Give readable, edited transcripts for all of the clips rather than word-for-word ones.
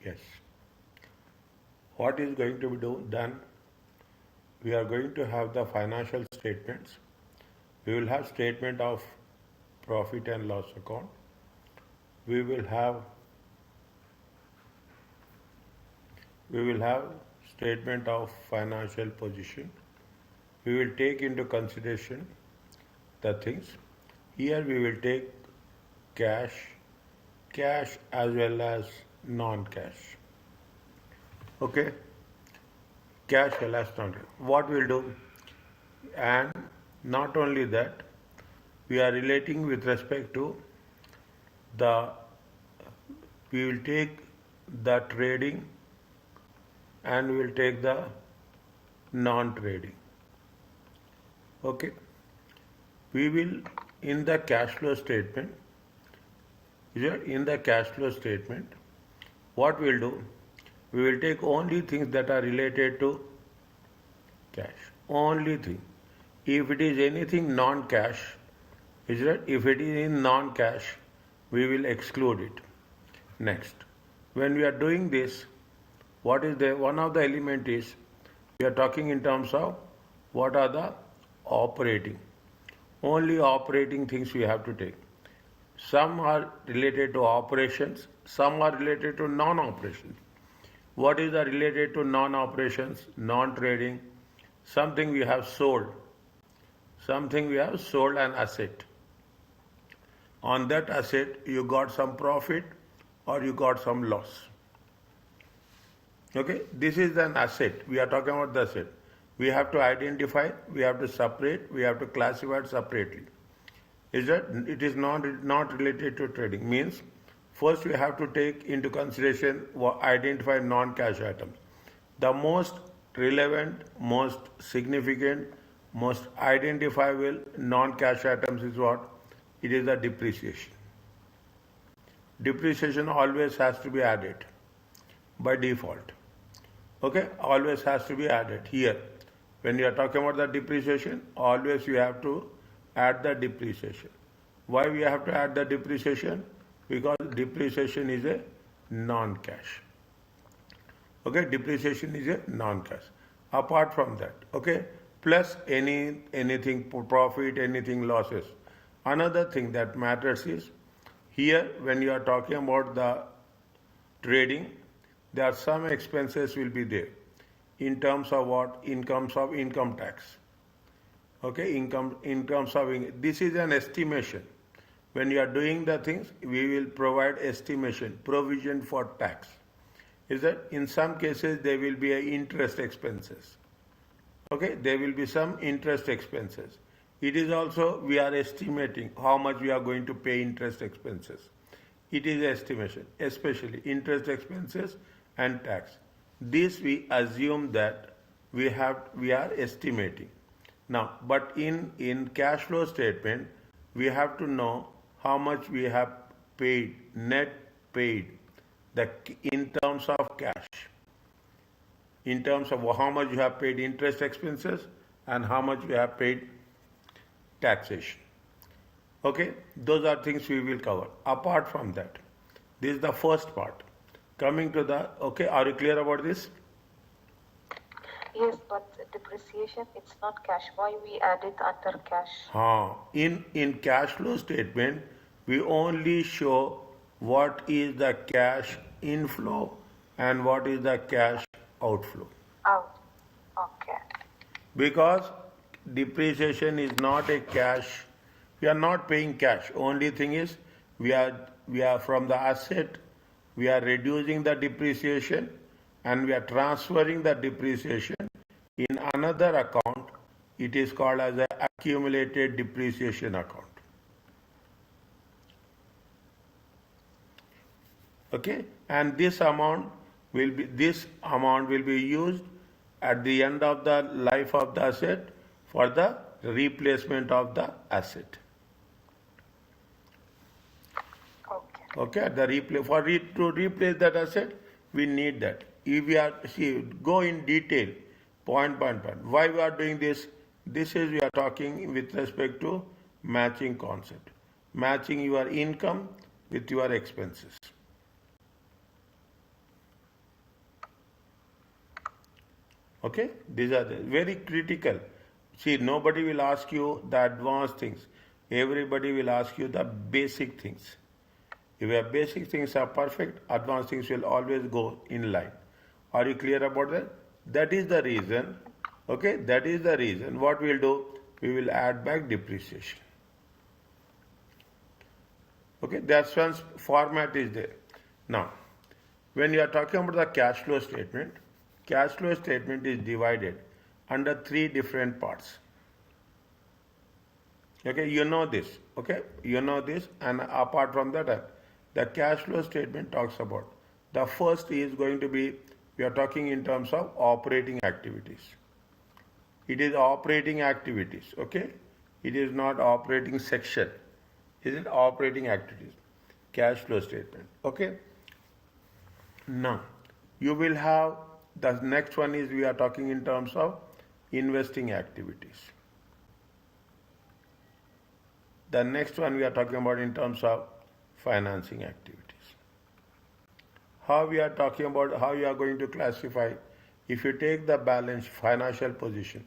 Yes. What is going to be done? We are going to have the financial statements. We will have statement of profit and loss account. We will have statement of financial position. We will take into consideration the things. Here we will take cash as well as non-cash. Okay, cash as well as non-cash. What we'll do, and not only that, we are relating with respect to the, we will take the trading and we will take the non-trading. Okay, we will in the cash flow statement, what we'll do, we will take only things that are related to cash, only thing. If it is anything non-cash, if it is in non-cash, we will exclude it. Next, when we are doing this, what is the one of the element is, we are talking in terms of what are the operating. Only operating things we have to take. Some are related to operations, some are related to non-operations. What is the related to non-operations, non-trading? Something we have sold. Something we have sold an asset. On that asset, you got some profit or you got some loss. Okay, this is an asset. We are talking about the asset. We have to identify, we have to separate, we have to classify it separately. Is that it is not related to trading? Means first we have to take into consideration or identify non-cash items. The most relevant, most significant, most identifiable non-cash items is what? It is the depreciation. Depreciation always has to be added by default. Okay, always has to be added here. When you are talking about the depreciation, always you have to add the depreciation. Why we have to add the depreciation? Because depreciation is a non-cash. Okay, depreciation is a non-cash. Apart from that, okay, plus anything profit, anything losses. Another thing that matters is here when you are talking about the trading, there are some expenses will be there in terms of what? Incomes of income tax. Okay, incomes of this is an estimation. When you are doing the things, we will provide estimation, provision for tax. Is that in some cases there will be a interest expenses. Okay, there will be some interest expenses. It is also we are estimating how much we are going to pay interest expenses. It is estimation, especially interest expenses and tax. This we assume that we are estimating. Now, but in cash flow statement, we have to know how much we have paid, net paid, in terms of cash, in terms of how much you have paid interest expenses and how much we have paid taxation. Okay, those are things we will cover. Apart from that, this is the first part. Coming to the, okay, are you clear about this? Yes, but depreciation, it's not cash. Why we add it under cash? In cash flow statement, we only show what is the cash inflow and what is the cash outflow. Out. Okay. Because depreciation is not a cash, we are not paying cash. Only thing is we are from the asset, we are reducing the depreciation and we are transferring the depreciation in another account. It is called as an accumulated depreciation account. Okay, and this amount will be used at the end of the life of the asset for the replacement of the asset. Okay, to replace that asset, we need that. If we are go in detail, point. Why we are doing this? This is we are talking with respect to matching concept, matching your income with your expenses. Okay, these are very critical. See, nobody will ask you the advanced things. Everybody will ask you the basic things. If your basic things are perfect, advanced things will always go in line. Are you clear about that? That is the reason. Okay, that is the reason. What we'll do, we will add back depreciation. Okay, that's once format is there. Now, when you are talking about the cash flow statement is divided under three different parts. Okay, you know this. Okay, you know this, and apart from that, the cash flow statement talks about the first is going to be we are talking in terms of operating activities. It is operating activities. Okay, it is not operating section. It is operating activities. Cash flow statement. Okay. Now, you will have the next one is we are talking in terms of investing activities. The next one we are talking about in terms of financing activities. How we are talking about how you are going to classify if you take the balance financial position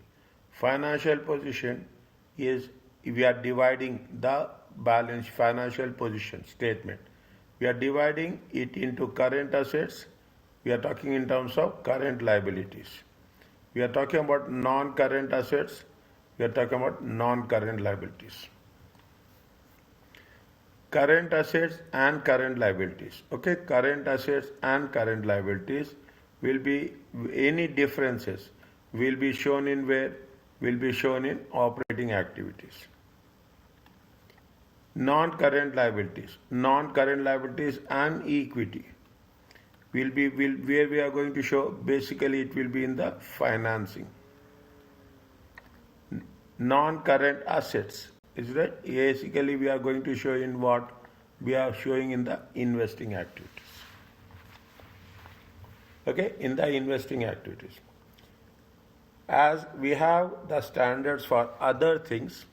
is we are dividing the balance financial position statement. We are dividing it into current assets. We are talking in terms of current liabilities. We are talking about non-current assets. We are talking about non-current liabilities. Current assets and current liabilities. Okay, current assets and current liabilities will be any differences will be shown in where will be shown in operating activities. Non-current liabilities and equity will be where we are going to show basically it will be in the financing. Non-current assets is that basically we are going to show in what we are showing in the investing activities. Okay, in the investing activities. As we have the standards for other things,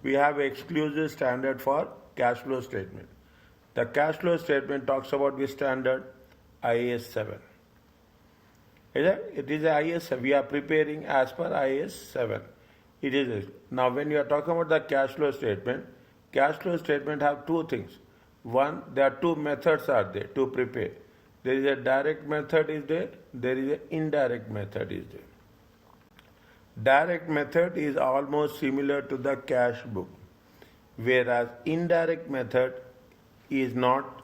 we have exclusive standard for cash flow statement. The cash flow statement talks about the standard IAS 7. It is IAS 7. We are preparing as per IAS 7. It is. Now when you are talking about the cash flow statement have two things. One, there are two methods are there to prepare. There is a direct method is there is an indirect method is there. Direct method is almost similar to the cash book, whereas indirect method is not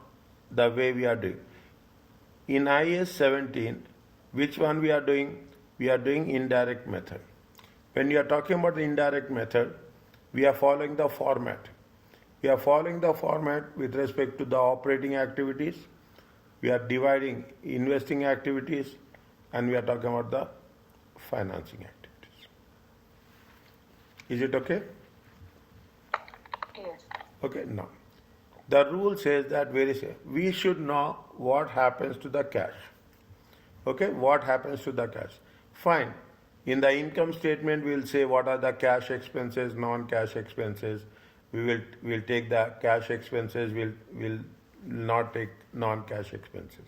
the way we are doing. In IAS 17, which one we are doing? We are doing indirect method. When you are talking about the indirect method, we are following the format. We are following the format with respect to the operating activities. We are dividing investing activities, and we are talking about the financing activities. Is it okay? Yes. Okay, now. The rule says that we should know what happens to the cash. Okay, what happens to the cash? Fine. In the income statement, we will say what are the cash expenses, non-cash expenses. We will take the cash expenses, we'll not take non-cash expenses.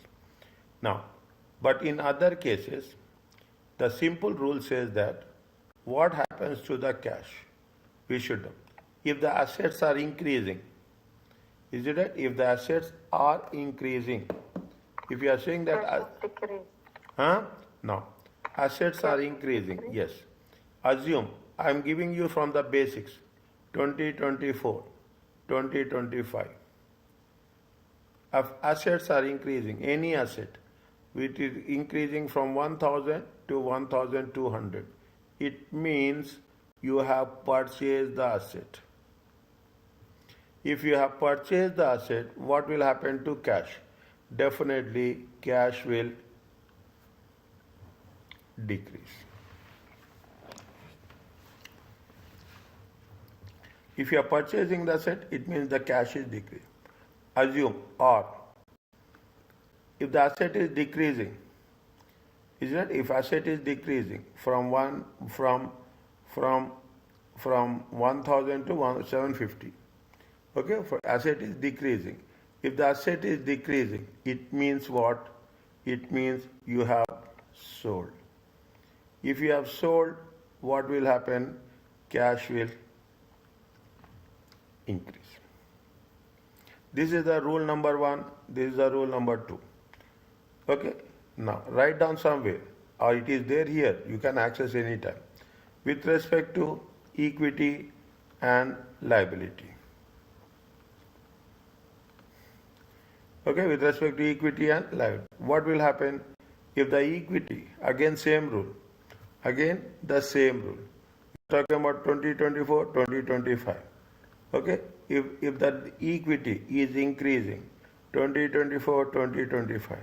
Now, but in other cases, the simple rule says that what happens to the cash? We should know. If the assets are increasing, is it that if the assets are increasing, if you are saying that, no, assets are increasing, yes. Assume, I am giving you from the basics, 2024, 2025. If assets are increasing, any asset, which is increasing from 1000 to 1200, it means you have purchased the asset. If you have purchased the asset, what will happen to cash? Definitely cash will decrease. If you are purchasing the asset, it means the cash is decreasing. Assume or if the asset is decreasing, isn't it? If asset is decreasing from 1000 to 750, okay, for asset is decreasing. If the asset is decreasing, it means what? It means you have sold. If you have sold, what will happen? Cash will increase. This is the rule number 1. This is the rule number 2. Okay. Now write down somewhere, or it is there here. You can access anytime. With respect to equity and liability. Okay, with respect to equity and liability. What will happen if the equity, again same rule, again the same rule. Talking about 2024, 2025. Okay, if the equity is increasing, 2024, 2025,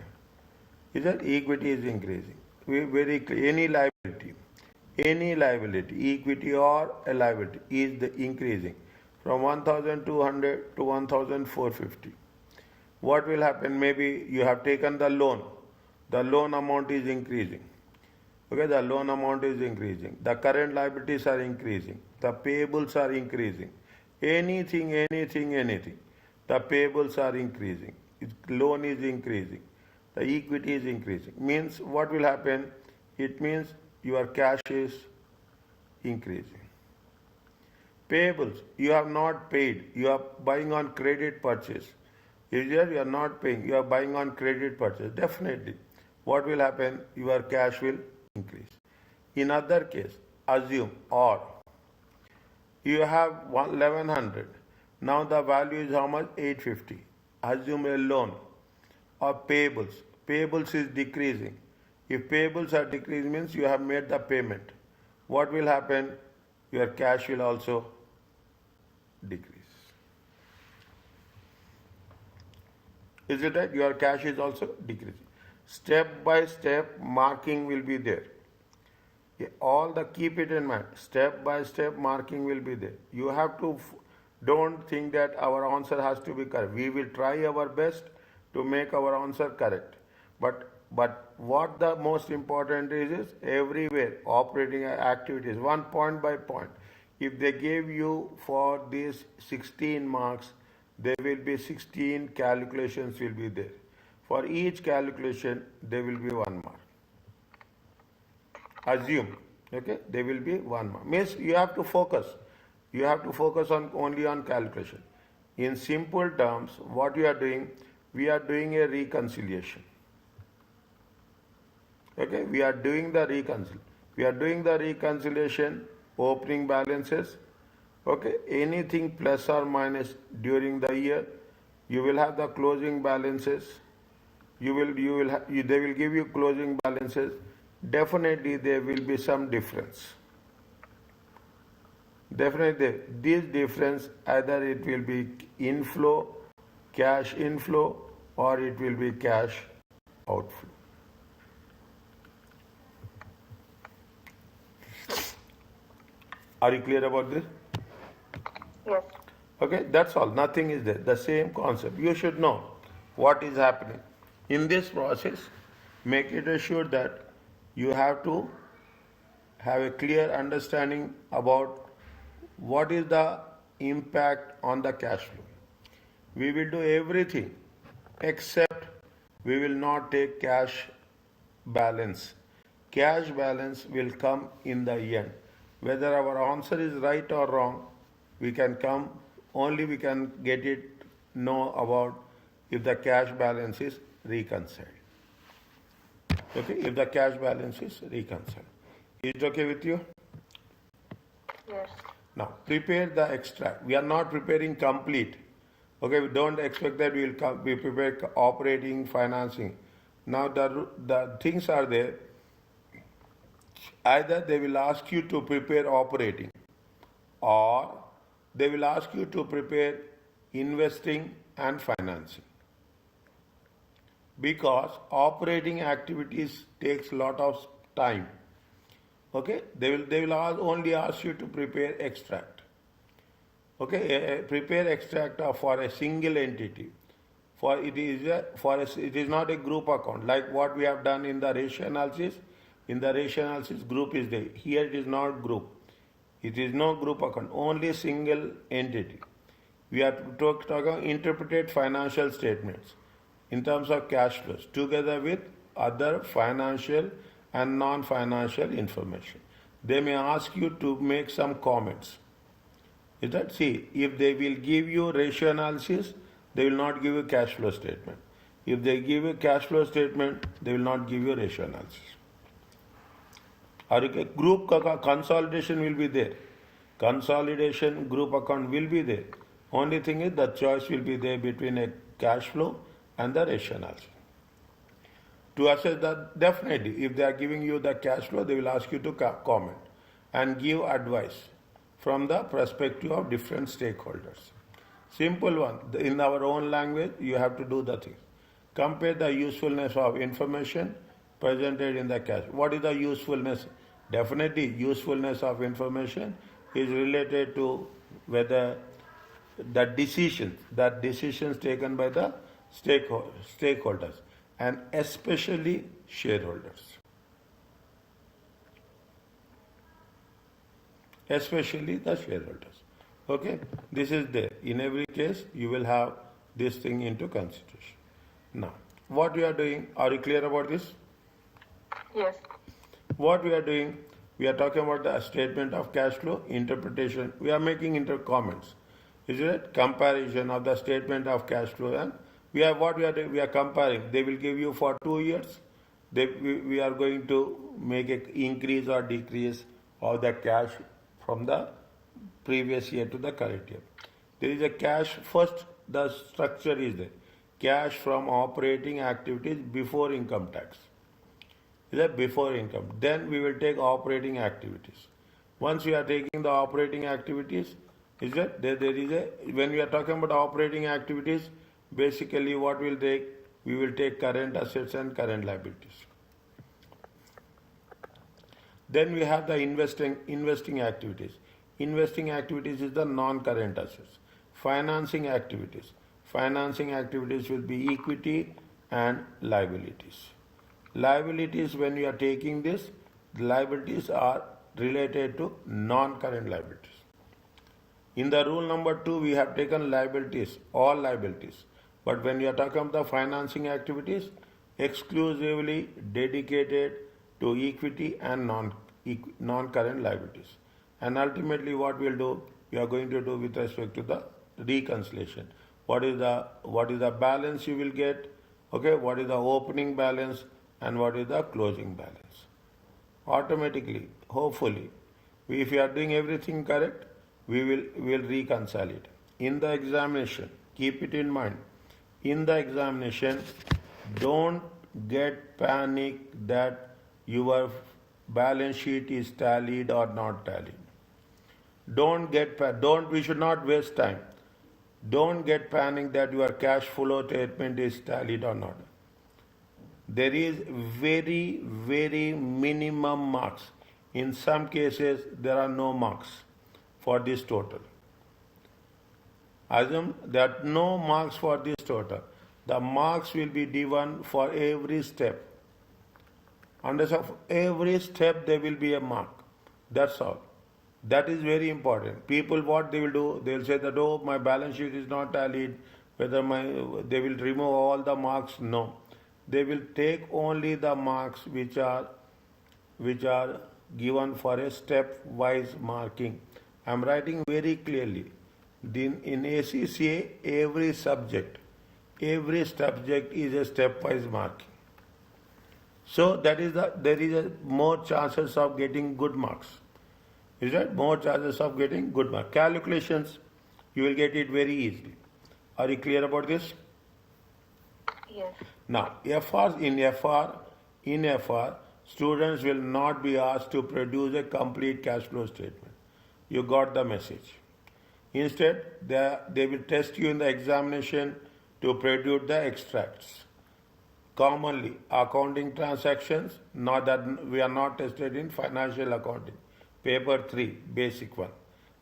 is that equity is increasing. We very clear, any liability, equity or a liability is increasing from 1,200 to 1,450. What will happen? Maybe you have taken the loan amount is increasing. Okay, the loan amount is increasing. The current liabilities are increasing. The payables are increasing. Anything. The payables are increasing. Loan is increasing. The equity is increasing. Means what will happen? It means your cash is increasing. Payables, you have not paid. You are buying on credit purchase. Here you are not paying. You are buying on credit purchase. Definitely. What will happen? Your cash will increase. In other case, assume or you have 1100. Now the value is how much? 850. Assume a loan or payables. Payables is decreasing. If payables are decreasing, means you have made the payment. What will happen? Your cash will also decrease. Is it right? Your cash is also decreasing. Step by step marking will be there. All the keep it in mind. Step by step marking will be there. You have to, don't think that our answer has to be correct. We will try our best to make our answer correct. But what the most important is everywhere operating activities, one point by point. If they gave you for these 16 marks, there will be 16 calculations will be there. For each calculation, there will be 1 mark. Assume, okay, there will be 1 mark. Means you have to focus. You have to focus on only on calculation. In simple terms, what we are doing a reconciliation. Okay, we are doing the reconciliation, opening balances. Okay, anything plus or minus during the year, you will have the closing balances. They will give you closing balances. Definitely there will be some difference. Definitely this difference, either it will be inflow, cash inflow, or it will be cash outflow. Are you clear about this? Yes. Okay, that's all. Nothing is there. The same concept. You should know what is happening. In this process, make it assured that you have to have a clear understanding about what is the impact on the cash flow. We will do everything except we will not take cash balance. Cash balance will come in the end. Whether our answer is right or wrong, we can get it, know about if the cash balance is reconciled. Okay, if the cash balance is reconciled. Is it okay with you? Yes. Now, prepare the extract. We are not preparing complete. Okay, we don't expect that we prepare operating, financing. Now, the things are there. Either they will ask you to prepare operating, or they will ask you to prepare investing and financing. Because operating activities takes a lot of time. Okay, they will only ask you to prepare extract. Okay, prepare extract for a single entity. It is not a group account like what we have done in the ratio analysis. In the ratio analysis, group is there. Here it is not group. It is no group account, only single entity. We are talking about interpreted financial statements in terms of cash flows together with other financial and non-financial information. They may ask you to make some comments. Is that? See, if they will give you ratio analysis, they will not give you cash flow statement. If they give you cash flow statement, they will not give you ratio analysis. Or group consolidation will be there. Consolidation group account will be there. Only thing is the choice will be there between a cash flow and the ratio analysis. To assess that, definitely, if they are giving you the cash flow, they will ask you to comment and give advice from the perspective of different stakeholders. Simple one. In our own language, you have to do the thing. Compare the usefulness of information presented in the cash. What is the usefulness? Definitely, usefulness of information is related to whether the decisions taken by the stakeholders and especially shareholders. Especially the shareholders. Okay, this is there. In every case, you will have this thing into consideration. Now, what we are doing, are you clear about this? Yes. What we are doing, we are talking about the statement of cash flow, interpretation. We are making comments. Is it? Comparison of the statement of cash flow, and we are what we are doing, we are comparing. They will give you for 2 years. We are going to make an increase or decrease of the cash from the previous year to the current year. There is a cash, first the structure is there. Cash from operating activities before income tax. Is that before income? Then we will take operating activities. Once we are taking the operating activities, is that there is a, when we are talking about operating activities, basically what we'll take, we will take current assets and current liabilities. Then we have the investing activities. Investing activities is the non-current assets. Financing activities. Financing activities will be equity and liabilities. Liabilities, when we are taking this, the liabilities are related to non-current liabilities. In the rule number 2, we have taken liabilities, all liabilities. But when we are talking about the financing activities, exclusively dedicated to equity and non-current liabilities. And ultimately what we'll do, we are going to do with respect to the reconciliation. What is the balance you will get? Okay, what is the opening balance and what is the closing balance? Automatically, hopefully, if you are doing everything correct, we will reconcile it. In the examination, keep it in mind. In the examination, don't get panic that your balance sheet is tallied or not tallied. We should not waste time. Don't get panic that your cash flow statement is tallied or not. There is very, very minimum marks. In some cases, there are no marks for this total. Assume that no marks for this total. The marks will be given for every step. Under every step there will be a mark. That's all. That is very important. People, what they will do, they will say that, oh, my balance sheet is not tallied, they will remove all the marks. No. They will take only the marks which are given for a step-wise marking. I am writing very clearly. In ACCA, every subject is a stepwise marking. So there is more chances of getting good marks. Is that more chances of getting good marks? Calculations, you will get it very easily. Are you clear about this? Yes. Now, in FR, students will not be asked to produce a complete cash flow statement. You got the message. Instead, they will test you in the examination to produce the extracts. Commonly, accounting transactions, not that we are not tested in financial accounting. Paper 3, basic one.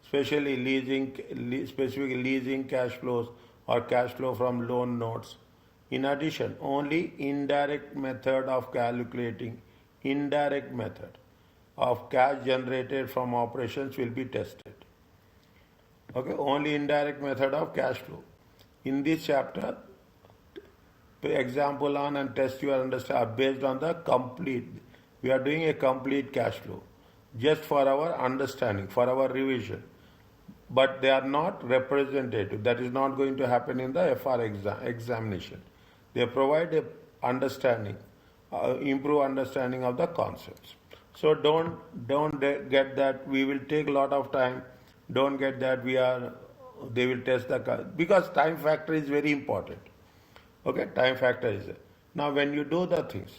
Specifically leasing cash flows or cash flow from loan notes. In addition, only indirect method of cash generated from operations will be tested. Okay, only indirect method of cash flow. In this chapter, example on and test your understanding are based on the complete. We are doing a complete cash flow just for our understanding, for our revision. But they are not representative. That is not going to happen in the FR examination. They provide a understanding, improve understanding of the concepts. So don't get that we will take a lot of time. Don't get that they will test because time factor is very important. Okay, time factor is there. Now when you do the things,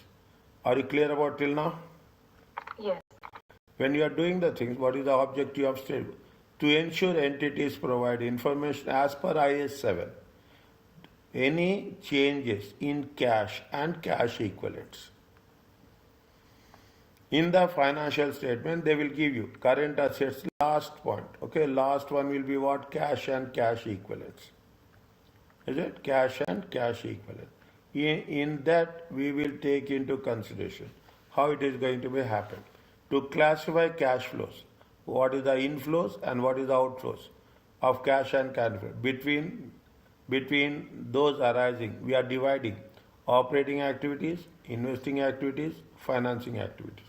are you clear about till now? Yes. When you are doing the things, what is the objective of state? To ensure entities provide information as per IAS 7. Any changes in cash and cash equivalents. In the financial statement, they will give you current assets, last point. Okay, last one will be what? Cash and cash equivalents. Is it? Cash and cash equivalent. In that, we will take into consideration how it is going to be happen. To classify cash flows, what is the inflows and what is the outflows of cash and cash flow. Between those arising, we are dividing operating activities, investing activities, financing activities.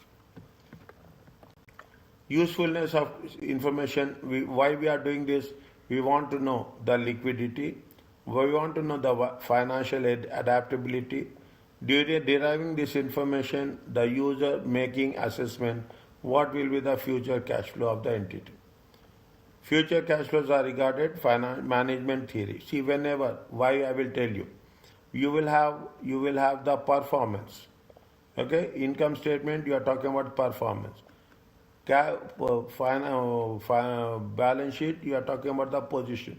Usefulness of information, why we are doing this, we want to know the liquidity, we want to know the financial adaptability. During deriving this information, the user making assessment, what will be the future cash flow of the entity. Future cash flows are regarded management theory. See, whenever, why I will tell you, you will have the performance. Okay, income statement, you are talking about performance. Balance sheet, you are talking about the position.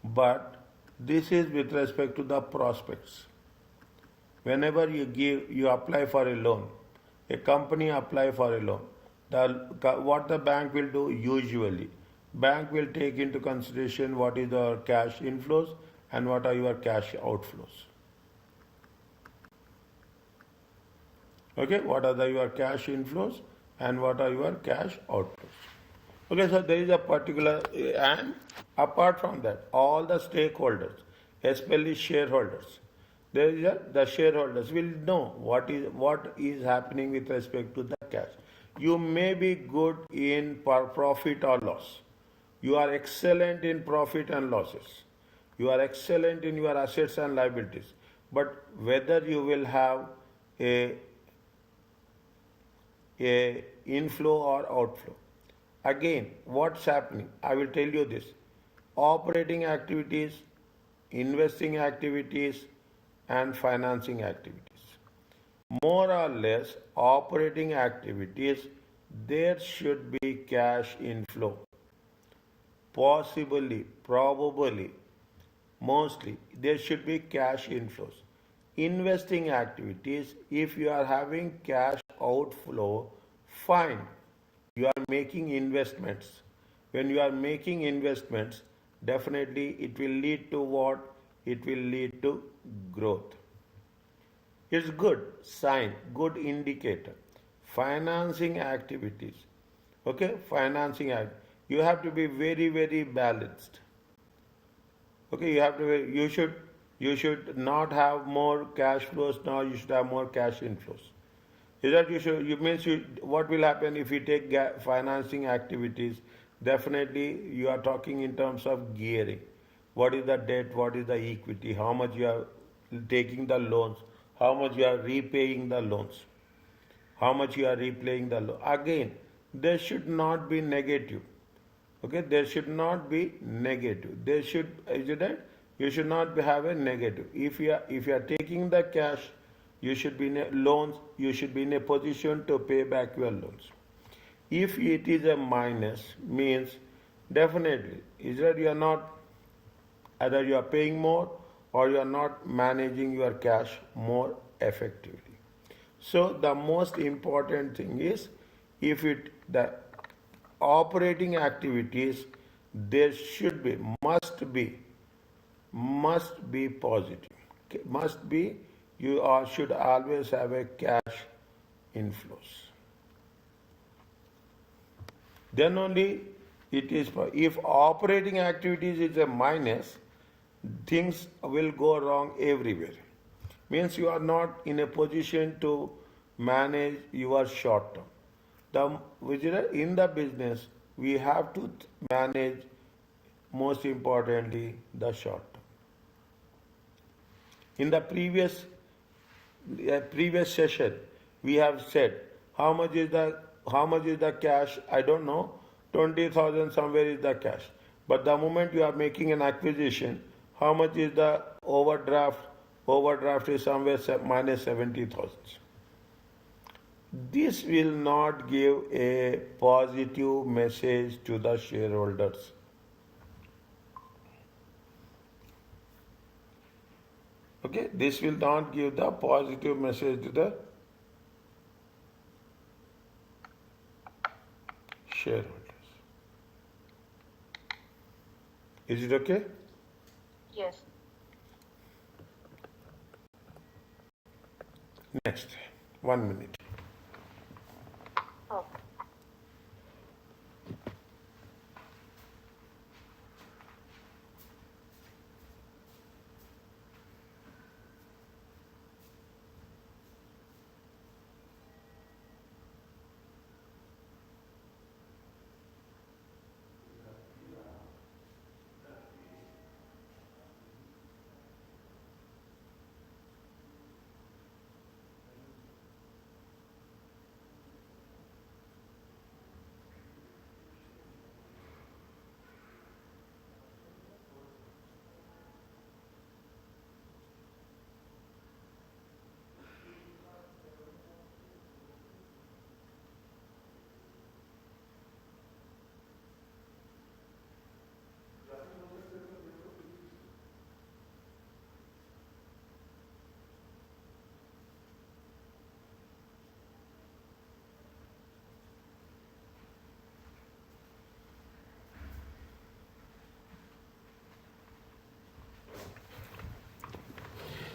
But this is with respect to the prospects. Whenever you apply for a loan, a company apply for a loan, what the bank will do usually, bank will take into consideration what is the cash inflows and what are your cash outflows. Okay, what are your cash inflows and what are your cash outflows. Okay, so there is a particular, and apart from that, all the stakeholders, especially shareholders, the shareholders will know what is happening with respect to the cash. You may be good in profit or loss. You are excellent in profit and losses. You are excellent in your assets and liabilities. But whether you will have a inflow or outflow. Again, what's happening? I will tell you this. Operating activities, investing activities, and financing activities. More or less, operating activities, there should be cash inflow. Possibly, probably, mostly, there should be cash inflows. Investing activities, if you are having cash outflow, fine. You are making investments. When you are making investments, definitely it will lead to what? It will lead to growth. It's good sign, good indicator. Financing activities. Okay, financing act. You have to be very, very balanced. Okay, you should not have more cash flows, now you should have more cash inflows. Is that what will happen if you take financing activities? Definitely you are talking in terms of gearing. What is the debt, what is the equity, how much you are taking the loans, how much you are repaying the loans, how much you are repaying the loan. Again, there should not be negative. Okay, there should not be negative. You should not have a negative. If you are taking the cash, you should be in loans, you should be in a position to pay back your loans. If it is a minus, means definitely either you are paying more or you are not managing your cash more effectively. So the most important thing is the operating activities, there should be, must be positive. Okay, must be, should always have a cash inflows. Then only it is, if operating activities is a minus, things will go wrong everywhere. Means you are not in a position to manage your short term. In the business, we have to manage, most importantly, the short term. In the previous session, we have said how much is the cash? I don't know. 20,000 somewhere is the cash. But the moment you are making an acquisition, how much is the overdraft? Overdraft is somewhere minus 70,000. This will not give a positive message to the shareholders. Okay, this will not give the positive message to the shareholders. Is it okay? Yes. Next, 1 minute. Okay.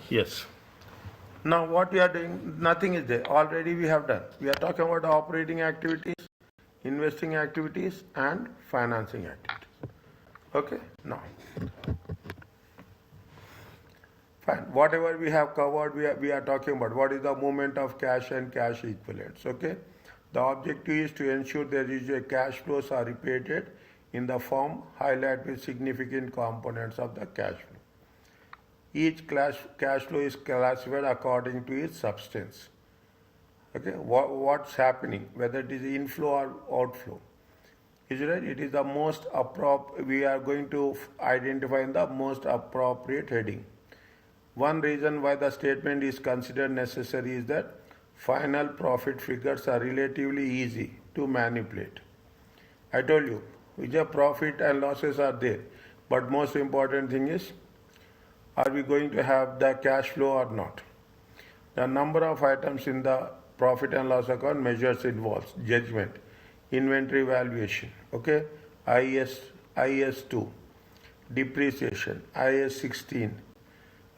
Yes. Now what we are doing, nothing is there. Already we have done. We are talking about operating activities, investing activities, and financing activities. Okay? Now, fine. Whatever we have covered, we are talking about what is the movement of cash and cash equivalents. Okay? The objective is to ensure that the cash flows are repeated in the form highlighted with significant components of the cash flow. Each cash flow is classified according to its substance. Okay, what's happening, whether it is inflow or outflow. Is it right? It is the most appropriate. We are going to identify in the most appropriate heading. One reason why the statement is considered necessary is that final profit figures are relatively easy to manipulate. I told you, which are profit and losses are there, but most important thing is, are we going to have the cash flow or not? The number of items in the profit and loss account measures involves judgment, inventory valuation, okay, IAS 2, depreciation, IAS 16,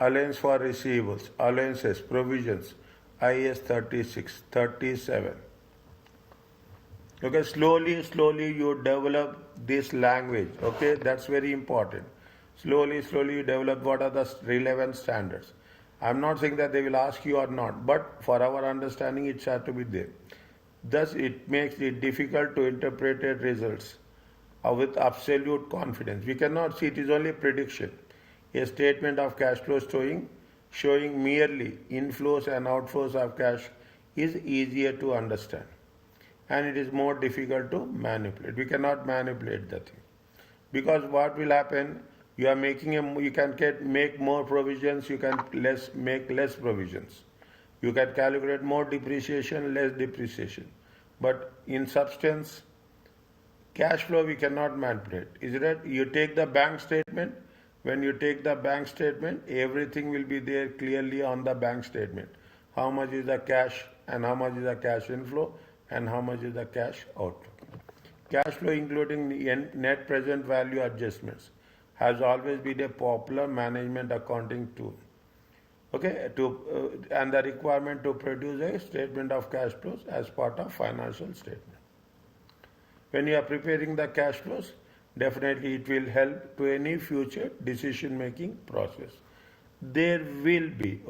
allowance for receivables, allowances, provisions, IAS 36, 37. Okay, slowly you develop this language. Okay, that's very important. Slowly you develop what are the relevant standards. I'm not saying that they will ask you or not, but for our understanding, it has to be there. Thus, it makes it difficult to interpret results with absolute confidence. We cannot see, it is only prediction. A statement of cash flow showing merely inflows and outflows of cash is easier to understand, and it is more difficult to manipulate. We cannot manipulate the thing, because what will happen? You are making you can make more provisions, you can make less provisions. You can calculate more depreciation, less depreciation. But in substance, cash flow we cannot manipulate. Is it right? You take the bank statement. When you take the bank statement, everything will be there clearly on the bank statement. How much is the cash and how much is the cash inflow and how much is the cash outflow. Cash flow including net present value adjustments has always been a popular management accounting tool. Okay, and the requirement to produce a statement of cash flows as part of financial statement. When you are preparing the cash flows, definitely it will help to any future decision making process. There will be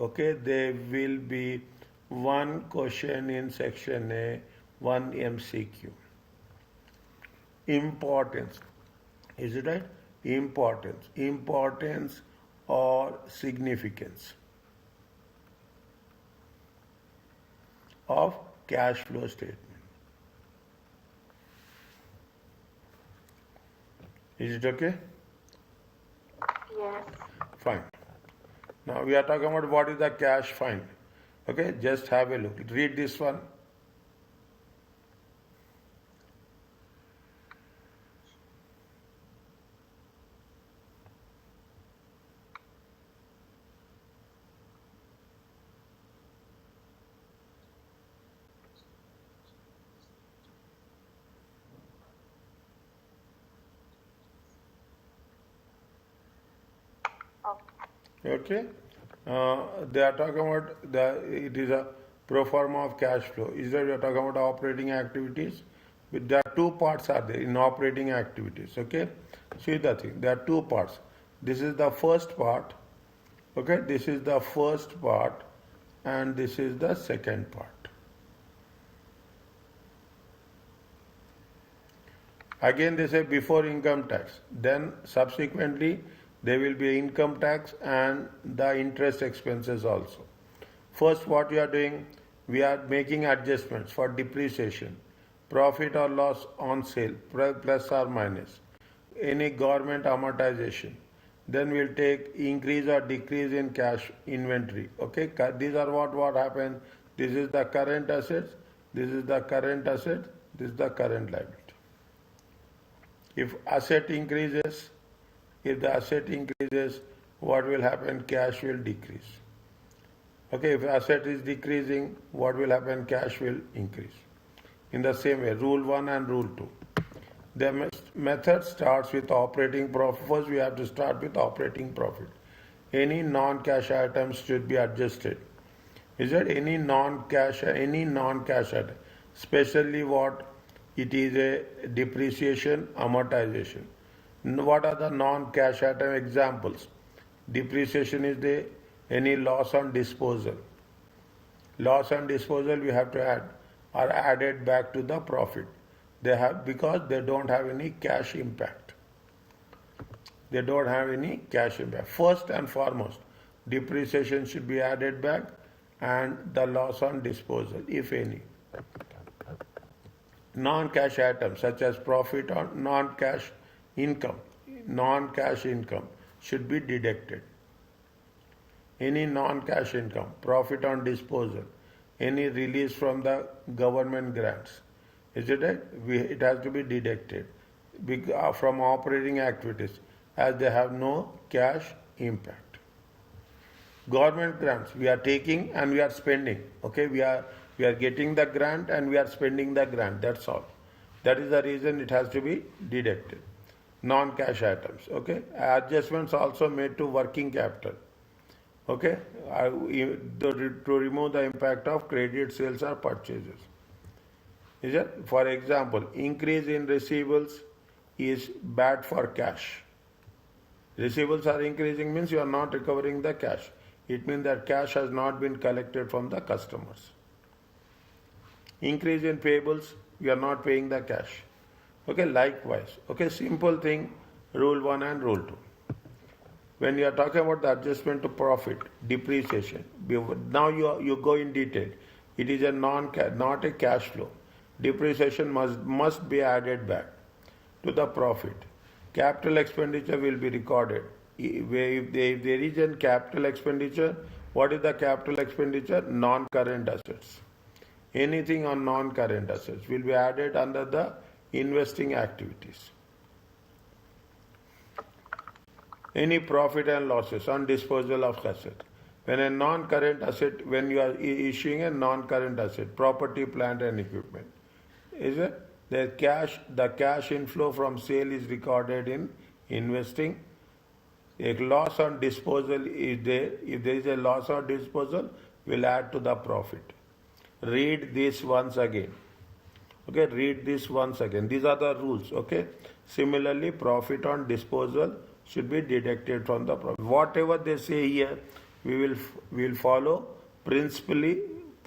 one question in section A, one MCQ. Importance. Is it right? Importance. Importance or significance of cash flow statement. Is it okay? Yes. Fine. Now we are talking about what is the cash find. Okay, just have a look. Read this one. Okay. They are talking about it is a pro forma of cash flow. Is that we are talking about operating activities? There are two parts are there in operating activities. Okay. See the thing. There are two parts. This is the first part. Okay. This is the first part, and this is the second part. Again, they say before income tax. Then subsequently, there will be income tax and the interest expenses also. First, what we are doing, we are making adjustments for depreciation, profit or loss on sale, plus or minus, any government amortization. Then we'll take increase or decrease in cash inventory. Okay, these are what happened. This is the current assets. This is the current asset. This is the current liability. If asset increases, if the asset increases, what will happen? Cash will decrease. Okay, if asset is decreasing, what will happen? Cash will increase. In the same way, rule 1 and rule 2. The method starts with operating profit. First, we have to start with operating profit. Any non-cash items should be adjusted. Is it any non-cash item? Especially what? It is a depreciation, amortization. What are the non-cash item examples? Depreciation is any loss on disposal. Loss on disposal we have to add are added back to the profit. They have because they don't have any cash impact. They don't have any cash impact. First and foremost, depreciation should be added back and the loss on disposal, if any. Non-cash items such as profit or non-cash income should be deducted. Any non-cash income, profit on disposal, any release from the government grants, is it right? It has to be deducted from operating activities as they have no cash impact. Government grants we are taking and we are spending. Okay, we are getting the grant and we are spending the grant. That's all. That is the reason it has to be deducted. Non-cash items. Okay, adjustments also made to working capital. Okay, to remove the impact of credit sales or purchases. Is it? For example, increase in receivables is bad for cash. Receivables are increasing means you are not recovering the cash. It means that cash has not been collected from the customers. Increase in payables, you are not paying the cash. Okay, likewise. Okay, simple thing, rule 1 and rule 2. When you are talking about the adjustment to profit, depreciation, now you go in detail. It is not a cash flow. Depreciation must be added back to the profit. Capital expenditure will be recorded. If there is a capital expenditure, what is the capital expenditure? Non-current assets. Anything on non-current assets will be added under the investing activities. Any profit and losses on disposal of asset. When a non-current asset, when you are issuing a non-current asset, property, plant and equipment, is it? The cash inflow from sale is recorded in investing. A loss on disposal is there. If there is a loss on disposal, we'll add to the profit. Read this once again. Okay, read this once again. These are the rules. Okay. Similarly, profit on disposal should be deducted from the profit. Whatever they say here, we will follow principally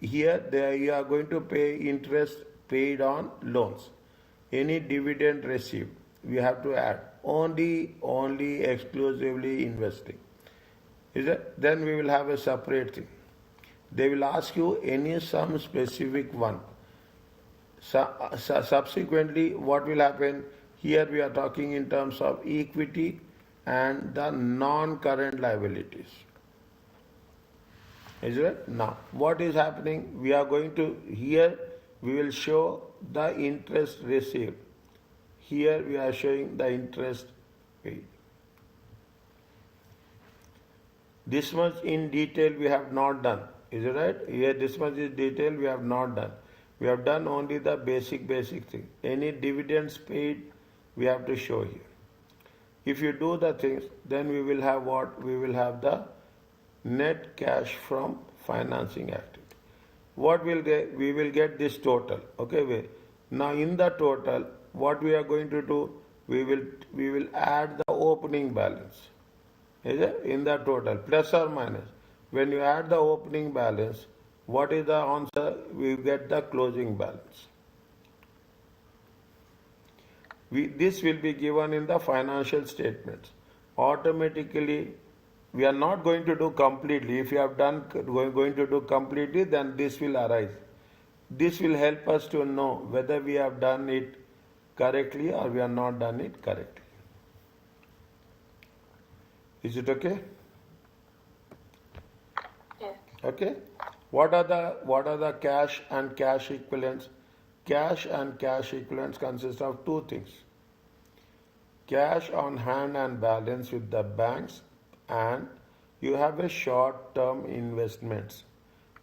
Here you are going to pay interest paid on loans. Any dividend received, we have to add. Only exclusively investing. Is it? Then we will have a separate thing. They will ask you some specific one. Subsequently, what will happen? Here we are talking in terms of equity and the non-current liabilities. Is it? Now, what is happening? We are going to, here we will show the interest received. Here we are showing the interest paid. This much in detail we have not done. Is it right? Here this much is detail we have not done. We have done only the basic thing. Any dividends paid we have to show here. If you do the things, then we will have what? We will have the net cash from financing activity. What will get? We will get this total. Okay, now in the total, what we are going to do? We will add the opening balance. Is it? In the total, plus or minus. When you add the opening balance, what is the answer? We get the closing balance. This will be given in the financial statements. Automatically, we are not going to do completely. If you have done going to do completely, then this will arise. This will help us to know whether we have done it correctly or we have not done it correctly. Is it okay? Yes. Okay. What are the cash and cash equivalents? Cash and cash equivalents consist of two things. Cash on hand and balance with the banks, and you have a short-term investments.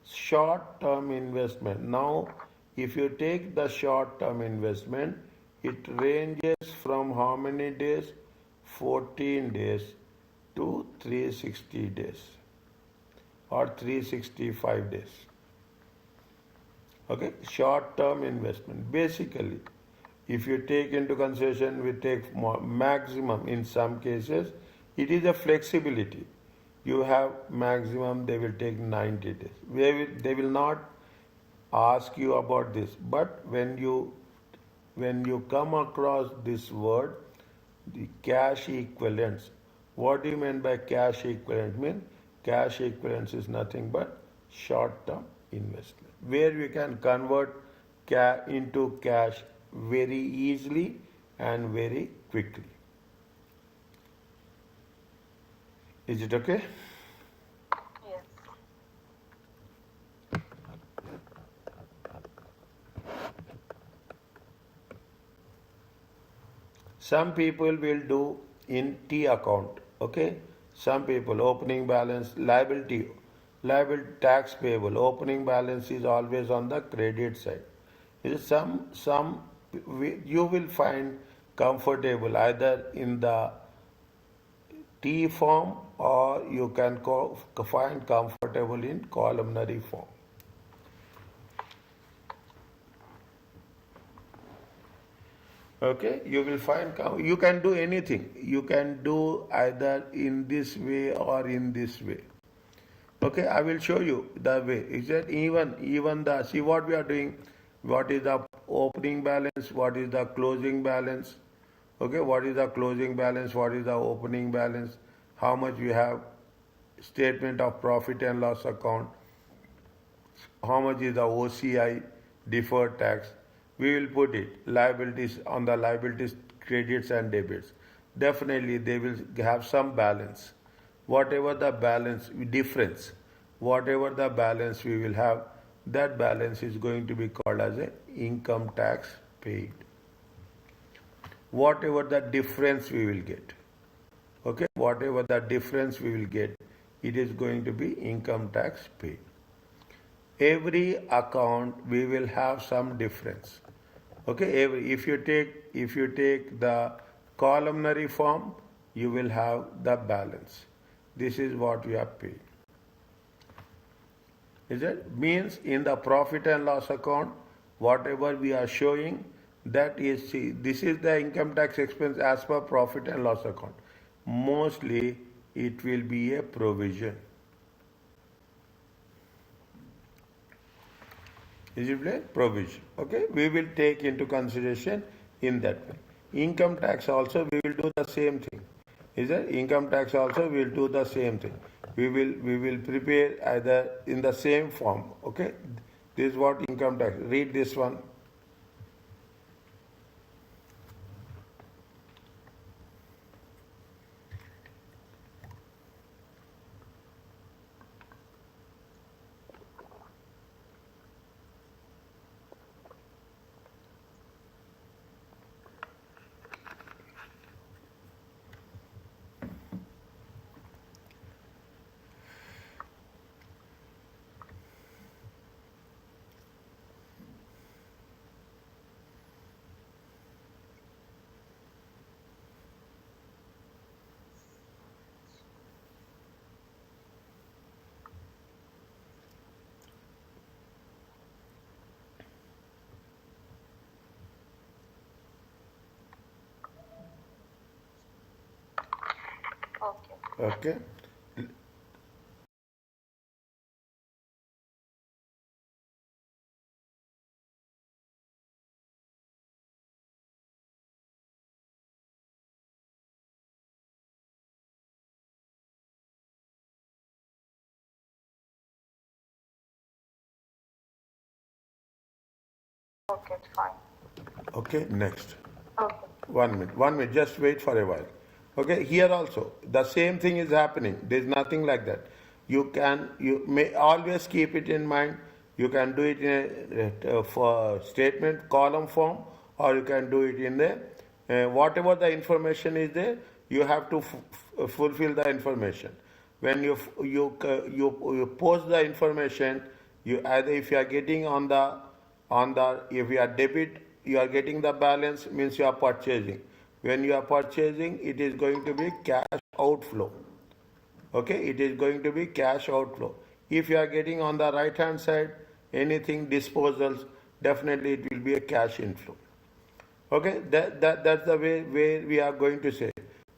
Short-term investment. Now, if you take the short-term investment, it ranges from how many days? 14 days to 360 days or 365 days. Okay, short-term investment. Basically, if you take into consideration, we take maximum in some cases, it is a flexibility. You have maximum, they will take 90 days. They will not ask you about this, but when you come across this word, the cash equivalents, what do you mean by cash equivalent? Mean cash equivalents is nothing but short-term investment, where we can convert into cash very easily and very quickly. Is it okay? Yes. Some people will do in T account. Okay, some people opening balance, liability tax payable. Opening balance is always on the credit side. It is you will find comfortable either in the T form or you can find comfortable in columnary form. Okay, you will find you can do anything. You can do either in this way or in this way. Okay, I will show you the way. Is that even the see what we are doing? What is the opening balance? What is the closing balance? Okay, what is the closing balance? What is the opening balance? How much we have? Statement of profit and loss account. How much is the OCI, deferred tax? We will put it liabilities on the liabilities, credits and debits. Definitely they will have some balance. Whatever the balance difference, whatever the balance we will have, that balance is going to be called as a income tax paid. Whatever the difference we will get, okay, whatever the difference we will get, it is going to be income tax paid. Every account we will have some difference. Okay, if you take the columnary form, you will have the balance. This is what we have paid. Is it? Means in the profit and loss account, whatever we are showing, that is, see, this is the income tax expense as per profit and loss account. Mostly it will be a provision. Discipline provision. Okay, we will take into consideration in that way. Income tax also we will do the same thing. Is it? Income tax also we will do the same thing. We will prepare either in the same form. Okay, this is what income tax. Read this one. Okay. Okay. Okay, fine. Okay. Next. Okay. 1 minute, 1 minute, just wait for a while. Okay, here also, the same thing is happening. There is nothing like that. You may always keep it in mind. You can do it in a for statement column form, or you can do it in the whatever the information is there. You have to fulfill the information. When you post the information, you either if you are getting on the if you are debit, you are getting the balance, means you are purchasing. When you are purchasing, it is going to be cash outflow. Okay, it is going to be cash outflow. If you are getting on the right hand side anything disposals, definitely it will be a cash inflow. Okay, that's the way we are going to say.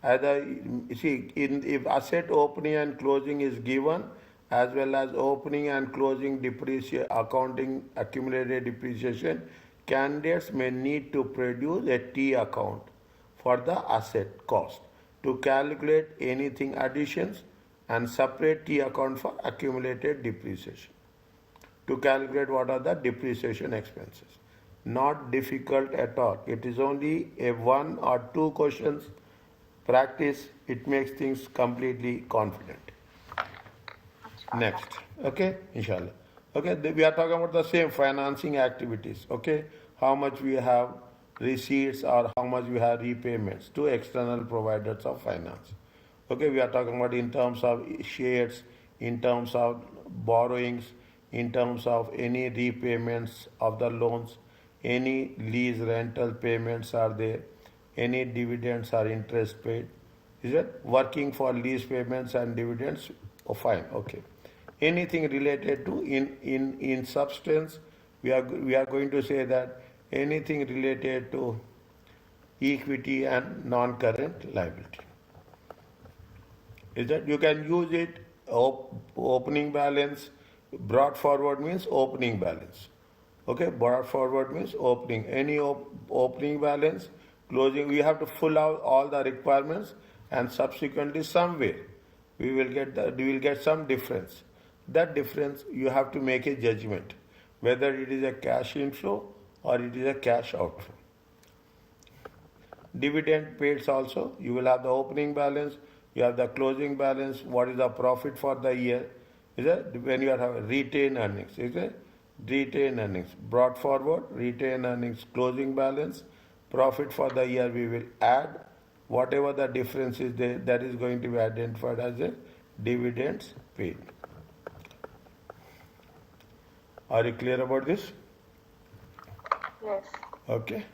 Either see, if asset opening and closing is given, as well as opening and closing depreciation accounting accumulated depreciation, candidates may need to produce a T account for the asset cost to calculate anything additions, and separate T account for accumulated depreciation to calculate what are the depreciation expenses. Not difficult at all. It is only a 1 or 2 questions practice. It makes things completely confident. Next. Okay, inshallah. Okay, we are talking about the same financing activities. Okay, how much we have receipts or how much we have repayments to external providers of finance. Okay, we are talking about in terms of shares, in terms of borrowings, in terms of any repayments of the loans, any lease rental payments are there, any dividends or interest paid. Is it working for lease payments and dividends? Oh, fine, okay. Anything related to in substance, we are going to say that anything related to equity and non-current liability. Is that you can use it opening balance, brought forward means opening balance. Okay, brought forward means opening any opening balance, closing. We have to fill out all the requirements, and subsequently somewhere we will get some difference. That difference you have to make a judgment whether it is a cash inflow or it is a cash outflow. Dividend paid also, you will have the opening balance, you have the closing balance, what is the profit for the year. Is it when you have retained earnings? Is it retained earnings brought forward, retained earnings, closing balance, profit for the year? We will add whatever the difference is there, that is going to be identified as a dividends paid. Are you clear about this? Yes. Okay.